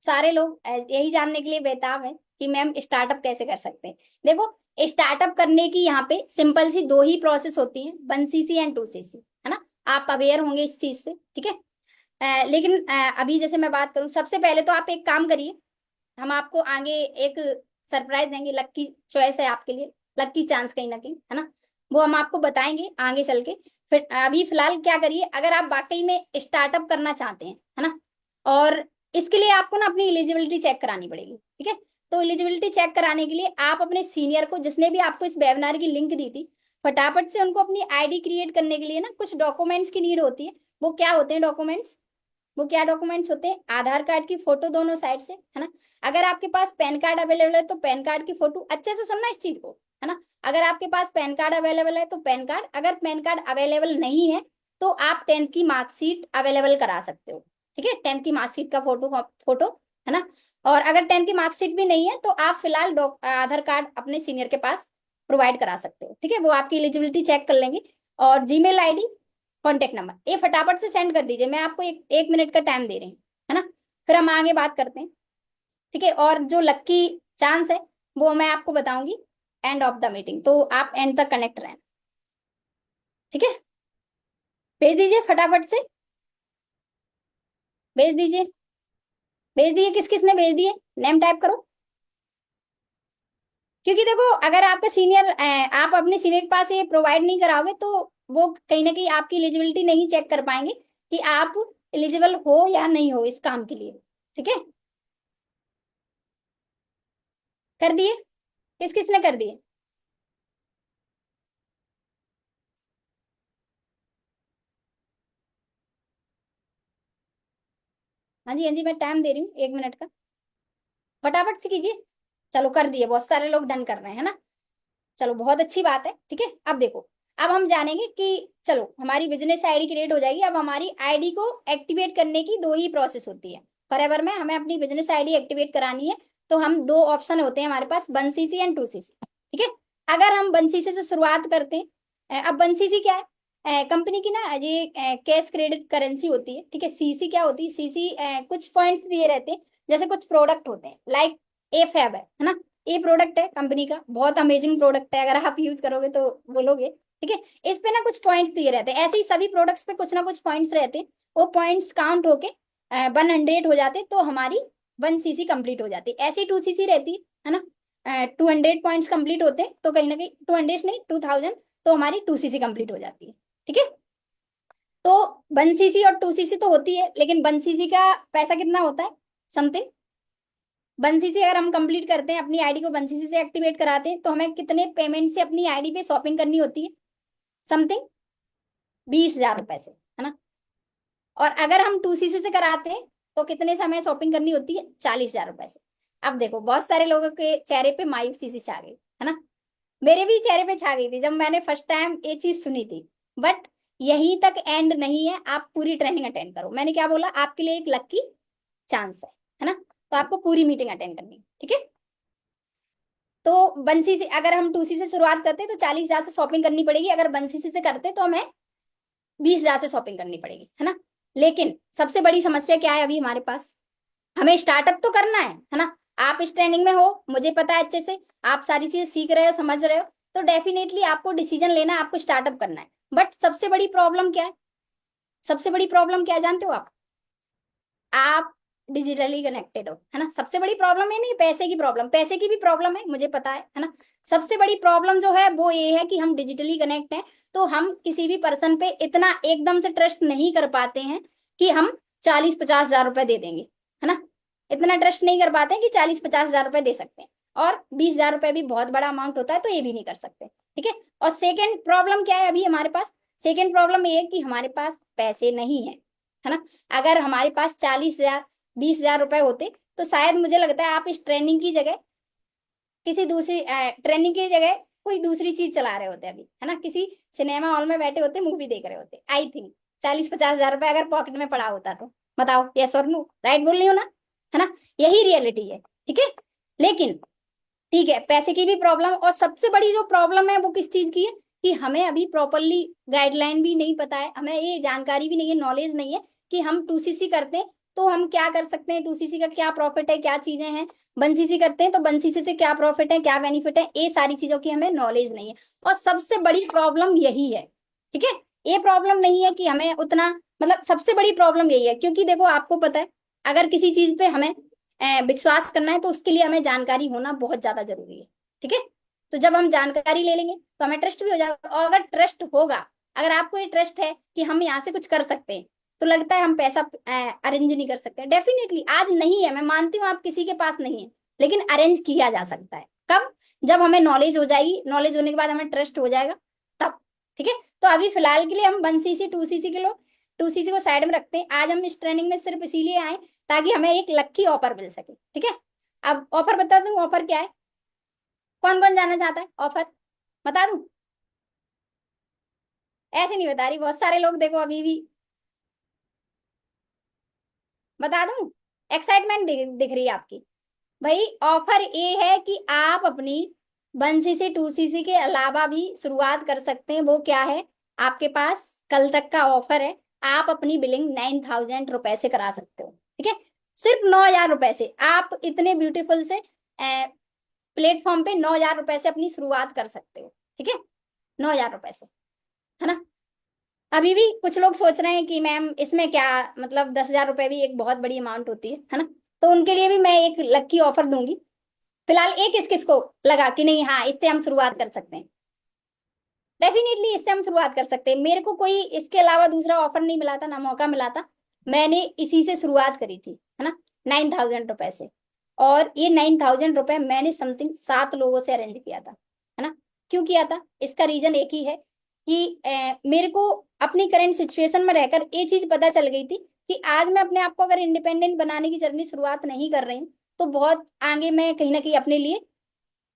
सारे लोग यही जानने के लिए बेताब है कि मैम स्टार्टअप कैसे कर सकते हैं। देखो, स्टार्टअप करने की यहाँ पे सिंपल सी दो ही प्रोसेस होती है, 1cc एंड 2cc, है ना। आप अवेयर होंगे इस चीज से। ठीक है, लेकिन अभी जैसे मैं बात करूं, सबसे पहले तो आप एक काम करिए, हम आपको आगे एक सरप्राइज देंगे, लक्की चॉइस है आपके लिए, लक्की चांस कहीं ना कहीं, है ना। वो हम आपको बताएंगे आगे चल के। फिर अभी फिलहाल क्या करिए, अगर आप वाकई में स्टार्टअप करना चाहते हैं, है ना, और इसके लिए आपको ना अपनी एलिजिबिलिटी चेक करानी पड़ेगी। ठीक है, तो एलिजिबिलिटी चेक कराने के लिए आप अपने सीनियर को, जिसने भी आपको इस वेबिनार की लिंक दी थी, फटाफट से उनको अपनी आईडी क्रिएट करने के लिए ना कुछ डॉक्यूमेंट्स की नीड होती है। वो क्या होते हैं डॉक्यूमेंट्स, वो क्या डॉक्यूमेंट्स होते हैं, आधार कार्ड की फोटो दोनों साइड से, है ना। अगर आपके पास पैन कार्ड अवेलेबल है तो पैन कार्ड की फोटो, अच्छे से सुनना इस चीज को, है ना। अगर आपके पास पैन कार्ड अवेलेबल है तो पैन कार्ड, अगर पैन कार्ड अवेलेबल नहीं है तो आप 10th की मार्कशीट अवेलेबल करा सकते हो। ठीक है, 10th की मार्कशीट का फोटो फोटो, है ना। और अगर 10th की मार्कशीट भी नहीं है तो आप फिलहाल आधार कार्ड अपने सीनियर के पास प्रोवाइड करा सकते हो। ठीक है, वो आपकी एलिजिबिलिटी चेक कर लेंगे। और जीमेल आईडी, कॉन्टेक्ट नंबर, ये फटाफट से सेंड कर दीजिए। मैं आपको एक मिनट का टाइम दे रही हूँ, है ना। फिर हम आगे बात करते हैं। ठीक है, और जो लक्की चांस है वो मैं आपको बताऊंगी एंड ऑफ द मीटिंग, तो आप एंड तक कनेक्ट रहें। ठीक है, भेज दीजिए फटाफट से, भेज दीजिए, भेज दिए, किस किस ने भेज दिए, नेम टाइप करो। क्योंकि देखो, अगर आपका सीनियर, आप अपने सीनियर के पास ये प्रोवाइड नहीं कराओगे तो वो कहीं ना कहीं आपकी एलिजिबिलिटी नहीं चेक कर पाएंगे कि आप एलिजिबल हो या नहीं हो इस काम के लिए। ठीक है, कर दिए, किस किस ने कर दिए। हाँ जी हाँ जी, मैं टाइम दे रही हूँ 1 मिनट का, फटाफट से कीजिए। चलो कर दिए, बहुत सारे लोग डन कर रहे हैं, है ना। चलो बहुत अच्छी बात है, ठीक है। अब देखो, अब हम जानेंगे कि चलो हमारी बिजनेस आईडी क्रिएट हो जाएगी। अब हमारी आईडी को एक्टिवेट करने की 2 ही प्रोसेस होती है फॉरएवर में। हमें अपनी बिजनेस आईडी एक्टिवेट करानी है तो हम 2 ऑप्शन होते हैं हमारे पास, 1cc एंड 2cc, ठीक है। अगर हम 1cc से शुरुआत करते हैं, अब 1cc क्या है, कंपनी की ना ये कैश क्रेडिट करेंसी होती है, ठीक है। सीसी क्या होती है, सीसी कुछ पॉइंट्स दिए रहते हैं, जैसे कुछ प्रोडक्ट होते हैं, लाइक ए फैब है ना। ये प्रोडक्ट है कंपनी का, बहुत अमेजिंग प्रोडक्ट है, अगर आप यूज करोगे तो बोलोगे, ठीक है। इस पे ना कुछ पॉइंट्स दिए रहते हैं, ऐसे ही सभी प्रोडक्ट्स पे कुछ ना कुछ पॉइंट्स रहते हैं। वो पॉइंट्स काउंट होके 100 हो जाते तो हमारी 1cc कंप्लीट हो जाती। ऐसी 2cc रहती है ना, 200 पॉइंट्स कंप्लीट होते तो कहीं ना कहीं 200 नहीं 2000, तो हमारी 2cc कंप्लीट हो जाती है, ठीक है। तो 1cc और 2cc तो होती है, लेकिन 1cc का पैसा कितना होता है, समथिंग 1cc अगर हम कंप्लीट करते हैं, अपनी आईडी को 1cc से एक्टिवेट कराते हैं, तो हमें कितने पेमेंट से अपनी आईडी पे शॉपिंग करनी होती है, समथिंग 20,000 रुपए से, है ना। और अगर हम 2cc से कराते हैं तो कितने से हमें शॉपिंग करनी होती है, 40,000 रुपए से। अब देखो बहुत सारे लोगों के चेहरे पे मायूसी सी छा गई, है ना। मेरे भी चेहरे पे छा गई थी जब मैंने फर्स्ट टाइम ये चीज सुनी थी। बट यहीं तक एंड नहीं है, आप पूरी ट्रेनिंग अटेंड करो। मैंने क्या बोला, आपके लिए एक लकी चांस है ना। तो आपको पूरी मीटिंग अटेंड करनी है, ठीक है। तो 1cc से अगर हम 2cc से शुरुआत करते हैं तो 40,000 से शॉपिंग करनी पड़ेगी, अगर 1cc से करते तो हमें 20,000 से शॉपिंग करनी पड़ेगी, है ना। लेकिन सबसे बड़ी समस्या क्या है अभी हमारे पास, हमें स्टार्टअप तो करना है ना। आप इस ट्रेनिंग में हो, मुझे पता है अच्छे से, आप सारी चीजें सीख रहे हो, समझ रहे हो, तो डेफिनेटली आपको डिसीजन लेना है, आपको स्टार्टअप करना है। बट सबसे बड़ी प्रॉब्लम क्या है, सबसे बड़ी प्रॉब्लम क्या है जानते हो आप डिजिटली कनेक्टेड हो, है ना। सबसे बड़ी प्रॉब्लम ये नहीं पैसे की प्रॉब्लम, पैसे की भी प्रॉब्लम है मुझे पता है ना। सबसे बड़ी प्रॉब्लम जो है वो ये है कि हम डिजिटली कनेक्ट हैं, तो हम किसी भी पर्सन पे इतना एकदम से ट्रस्ट नहीं कर पाते हैं कि हम 40-50 हजार रुपए दे देंगे, है ना। इतना ट्रस्ट नहीं कर पाते हैं कि 40-50 हजार रुपए दे सकते हैं। और 20,000 रुपए भी बहुत बड़ा अमाउंट होता है, तो ये भी नहीं कर सकते, ठीक है। और सेकेंड प्रॉब्लम क्या है अभी हमारे पास, सेकेंड प्रॉब्लम ये है कि हमारे पास पैसे नहीं है ना। अगर हमारे पास 40,000 20,000 रुपए होते तो शायद मुझे लगता है आप इस ट्रेनिंग की जगह किसी दूसरी ट्रेनिंग की जगह कोई दूसरी चीज चला रहे होते अभी, है ना। किसी सिनेमा हॉल में बैठे होते, मूवी देख रहे होते, आई थिंक 40-50 हजार रुपए अगर पॉकेट में पड़ा होता तो। बताओ यस और नो, राइट बोल रही हो ना, है ना। यही रियलिटी है, ठीक है। लेकिन ठीक है, पैसे की भी प्रॉब्लम, और सबसे बड़ी जो प्रॉब्लम है वो किस चीज की है कि हमें अभी प्रॉपरली गाइडलाइन भी नहीं पता है, हमें ये जानकारी भी नहीं है, नॉलेज नहीं है कि हम 2cc करते हैं तो हम क्या कर सकते हैं, 2cc का क्या प्रॉफिट है, क्या चीजें हैं। 1cc करते हैं तो 1cc से क्या प्रॉफिट है, क्या बेनिफिट है, ये सारी चीजों की हमें नॉलेज नहीं है। और सबसे बड़ी प्रॉब्लम यही है, ठीक है। ये प्रॉब्लम नहीं है कि हमें उतना, मतलब सबसे बड़ी प्रॉब्लम यही है, क्योंकि देखो आपको पता है अगर किसी चीज पे हमें विश्वास करना है तो उसके लिए हमें जानकारी होना बहुत ज्यादा जरूरी है, ठीक है। तो जब हम जानकारी ले लेंगे तो हमें ट्रस्ट भी हो जाएगा, और अगर ट्रस्ट होगा, अगर आपको ये ट्रस्ट है कि हम यहाँ से कुछ कर सकते हैं, तो लगता है हम पैसा अरेंज नहीं कर सकते, डेफिनेटली आज नहीं है, मैं मानती हूँ आप किसी के पास नहीं है, लेकिन अरेंज किया जा सकता है। कब, जब हमें नॉलेज हो जाएगी, नॉलेज होने के बाद हमें ट्रस्ट हो जाएगा तब, ठीक है। तो अभी फिलहाल के लिए हम 1cc 2cc के लोग 2cc को साइड में रखते हैं। आज हम इस ट्रेनिंग में सिर्फ इसीलिए आए ताकि हमें एक लकी ऑफर मिल सके, ठीक है। अब ऑफर बता दूं, ऑफर क्या है, कौन कौन जाना चाहता है, ऑफर बता दूं। ऐसे नहीं बता रही, बहुत सारे लोग देखो अभी भी, बता दूं, एक्साइटमेंट दिख रही है आपकी। भाई ऑफर ये है कि आप अपनी 1cc 2cc के अलावा भी शुरुआत कर सकते हैं। वो क्या है, आपके पास कल तक का ऑफर है, आप अपनी बिलिंग 9,000 रुपए से करा सकते हो, ठीक है। सिर्फ 9,000 रुपए से आप इतने ब्यूटीफुल से प्लेटफॉर्म पे 9,000 रुपए से अपनी शुरुआत कर सकते हो, ठीक है। 9,000 रुपए से, है ना। अभी भी कुछ लोग सोच रहे हैं कि मैम इसमें क्या, मतलब 10,000 रुपए भी एक बहुत बड़ी अमाउंट होती है ना। तो उनके लिए भी मैं एक लकी ऑफर दूंगी। फिलहाल एक किस किस को लगा कि नहीं हाँ इससे हम शुरुआत कर सकते हैं, डेफिनेटली इससे हम शुरुआत कर सकते हैं। मेरे को कोई इसके अलावा दूसरा ऑफर नहीं मिला था, ना मौका मिला था, मैंने इसी से शुरुआत करी थी, है ना, 9,000 रुपए से। और ये 9,000 रुपए मैंने समथिंग 7 लोगों से अरेंज किया था, है ना। क्यों किया था, इसका रीजन एक ही है कि मेरे को अपनी करंट सिचुएशन में रहकर ये चीज पता चल गई थी कि आज मैं अपने आप को अगर इंडिपेंडेंट बनाने की जर्नी शुरुआत नहीं कर रही हूँ तो बहुत आगे मैं कहीं ना कहीं अपने लिए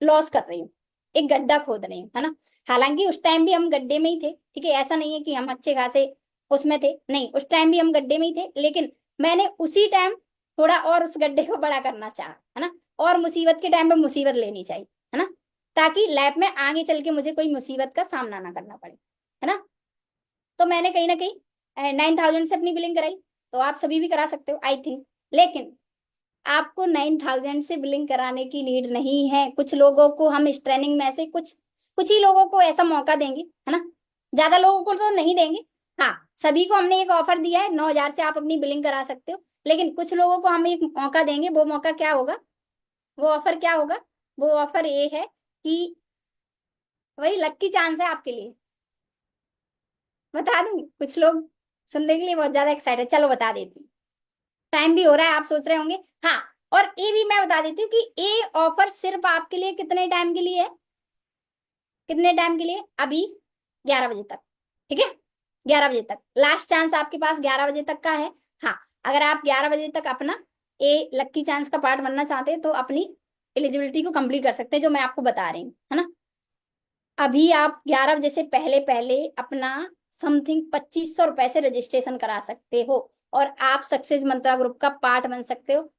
लॉस कर रही हूँ, एक गड्ढा खोद रही हूँ, है ना। हालांकि उस टाइम भी हम गड्ढे में ही थे, ठीक है, ऐसा नहीं है कि हम अच्छे खासे उसमें थे, नहीं, उस टाइम भी हम गड्ढे में ही थे, लेकिन मैंने उसी टाइम थोड़ा और उस गड्ढे को बड़ा करना चाहा, है ना। और मुसीबत के टाइम पे मुसीबत लेनी चाहिए, है ना, ताकि लाइफ में आगे चल के मुझे कोई मुसीबत का सामना ना करना पड़े, है ना। तो मैंने कहीं ना कहीं 9,000 से अपनी बिलिंग कराई, तो आप सभी भी करा सकते हो आई थिंक। लेकिन आपको 9,000 से बिलिंग कराने की नीड नहीं है। कुछ लोगों को हम इस ट्रेनिंग में से कुछ कुछ ही लोगों को ऐसा मौका देंगे, है ना, ज्यादा लोगों को तो नहीं देंगे। हाँ, सभी को हमने एक ऑफर दिया है, 9,000 से आप अपनी बिलिंग करा सकते हो, लेकिन कुछ लोगों को हम एक मौका देंगे। वो मौका क्या होगा, वो ऑफर क्या होगा, वो ऑफर ये है कि वही लक्की चांस है आपके लिए। बता दूं, कुछ लोग सुनने के लिए बहुत ज्यादा एक्साइटेड, चलो बता देती हूँ। टाइम भी हो रहा है, आप सोच रहे होंगे, हाँ। और ये भी मैं बता देती हूँ कि ये ऑफर सिर्फ आपके लिए कितने टाइम के लिए है, कितने टाइम के लिए, अभी 11 बजे तक, ठीक है, 11 बजे तक लास्ट चांस आपके पास 11 बजे तक का है। हाँ, अगर आप 11 बजे तक अपना ये लक्की चांस का पार्ट बनना चाहते हैं तो अपनी एलिजिबिलिटी को कंप्लीट कर सकते हैं, जो मैं आपको बता रही हूँ, है ना। अभी आप 11 बजे से पहले पहले अपना समथिंग 2,500 रुपए से रजिस्ट्रेशन करा सकते हो और आप सक्सेस मंत्रा ग्रुप का पार्ट बन सकते हो।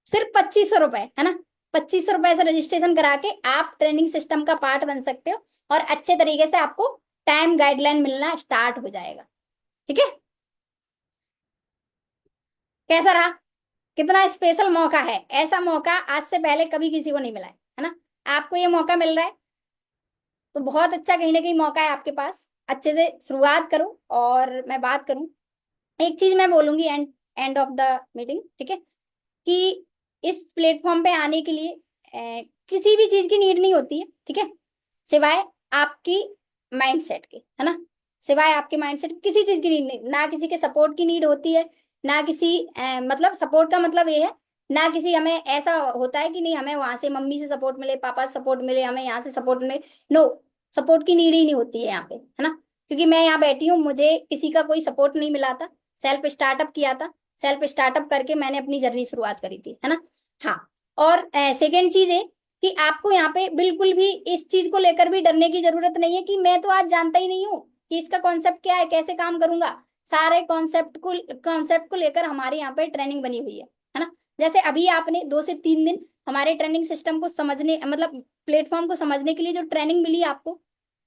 सिर्फ 2,500 रुपए, है ना, 2,500 रुपए से रजिस्ट्रेशन करा के आप ट्रेनिंग सिस्टम का पार्ट बन सकते हो और अच्छे तरीके से आपको टाइम गाइडलाइन मिलना स्टार्ट हो जाएगा, ठीक है। कैसा रहा, कितना स्पेशल मौका है, ऐसा मौका आज से पहले कभी किसी को नहीं मिला है ना। आपको ये मौका मिल रहा है तो बहुत अच्छा कहीं ना कहीं मौका है आपके पास, अच्छे से शुरुआत करो। और मैं बात करूं, एक चीज मैं बोलूंगी and end of the meeting, ठीक है, कि इस प्लेटफॉर्म पे आने के लिए किसी भी चीज की नीड नहीं होती है, ठीक है, सिवाय आपकी माइंडसेट के, है ना। सिवाय आपके माइंडसेट किसी चीज की नीड नहीं, ना किसी के सपोर्ट की नीड होती है, ना किसी मतलब सपोर्ट का मतलब ये है, ना किसी हमें ऐसा होता है कि नहीं हमें वहां से मम्मी से सपोर्ट मिले, पापा से सपोर्ट मिले, हमें यहाँ से सपोर्ट मिले, नो, सपोर्ट की नीड ही नहीं होती है यहाँ पे, है ना। क्योंकि मैं यहाँ बैठी हूँ, मुझे किसी का कोई सपोर्ट नहीं मिला था, सेल्फ स्टार्टअप किया था, सेल्फ स्टार्टअप करके मैंने अपनी जर्नी शुरुआत करी थी, है ना। हाँ, और सेकेंड चीज है कि आपको यहाँ पे बिल्कुल भी इस चीज को लेकर भी डरने की जरूरत नहीं है कि मैं तो आज जानता ही नहीं हूँ कि इसका कॉन्सेप्ट क्या है, कैसे काम करूंगा। सारे कॉन्सेप्ट को लेकर हमारे यहाँ पे ट्रेनिंग बनी हुई है ना। जैसे अभी आपने 2 से 3 दिन हमारे ट्रेनिंग सिस्टम को समझने, मतलब प्लेटफॉर्म को समझने के लिए जो ट्रेनिंग मिली आपको,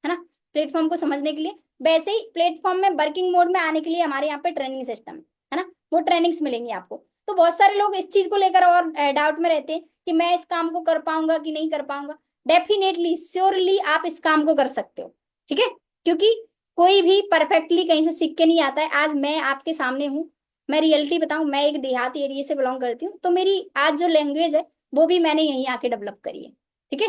है ना, प्लेटफॉर्म को समझने के लिए, वैसे ही प्लेटफॉर्म में वर्किंग मोड में आने के लिए हमारे यहाँ पे ट्रेनिंग सिस्टम है ना, वो ट्रेनिंग्स मिलेंगी आपको। तो बहुत सारे लोग इस चीज को लेकर और डाउट में रहते हैं कि मैं इस काम को कर पाऊंगा कि नहीं कर पाऊंगा। डेफिनेटली श्योरली आप इस काम को कर सकते हो, ठीक है, क्योंकि कोई भी परफेक्टली कहीं से सीख के नहीं आता है। आज मैं आपके सामने हूँ, मैं रियलिटी बताऊं, मैं एक देहाती एरिया से बिलोंग करती हूँ, तो मेरी आज जो लैंग्वेज है वो भी मैंने यहीं आके डेवलप करी है, ठीक है।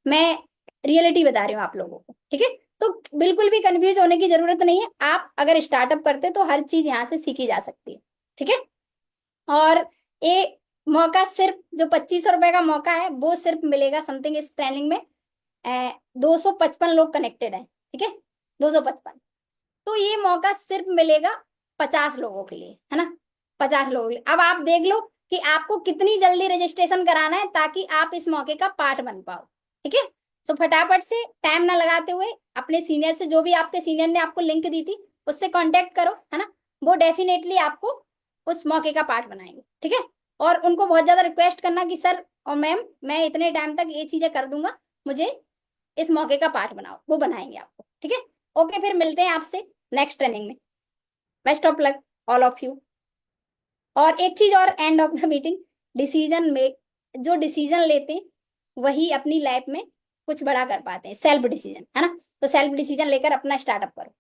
मैं रियलिटी बता रही हूँ आप लोगों को, ठीक है। तो बिल्कुल भी कंफ्यूज होने की जरूरत नहीं है, आप अगर स्टार्टअप करते तो हर चीज यहाँ से सीखी जा सकती है, ठीक है। और ये मौका सिर्फ जो 2,500 रुपए का मौका है वो सिर्फ मिलेगा समथिंग इस ट्रेनिंग में 255 लोग कनेक्टेड है, ठीक है, 255। तो ये मौका सिर्फ मिलेगा 50 लोगों के लिए, है ना, 50 लोगों के लिए। अब आप देख लो कि आपको कितनी जल्दी रजिस्ट्रेशन कराना है ताकि आप इस मौके का पार्ट बन पाओ, ठीक है। सो फटाफट से टाइम ना लगाते हुए अपने सीनियर से, जो भी आपके सीनियर ने आपको लिंक दी थी उससे कांटेक्ट करो, है ना, वो डेफिनेटली आपको उस मौके का पार्ट बनाएंगे, ठीक है। और उनको बहुत ज्यादा रिक्वेस्ट करना कि सर और मैम मैं इतने टाइम तक ये चीजें कर दूंगा, मुझे इस मौके का पार्ट बनाओ, वो बनाएंगे आपको, ठीक है। ओके, फिर मिलते हैं आपसे नेक्स्ट ट्रेनिंग में। Best of luck all of you. और एक चीज और end of the meeting, decision में जो डिसीजन लेते हैं वही अपनी लाइफ में कुछ बड़ा कर पाते हैं, सेल्फ डिसीजन, है ना। तो सेल्फ डिसीजन लेकर अपना स्टार्टअप करो।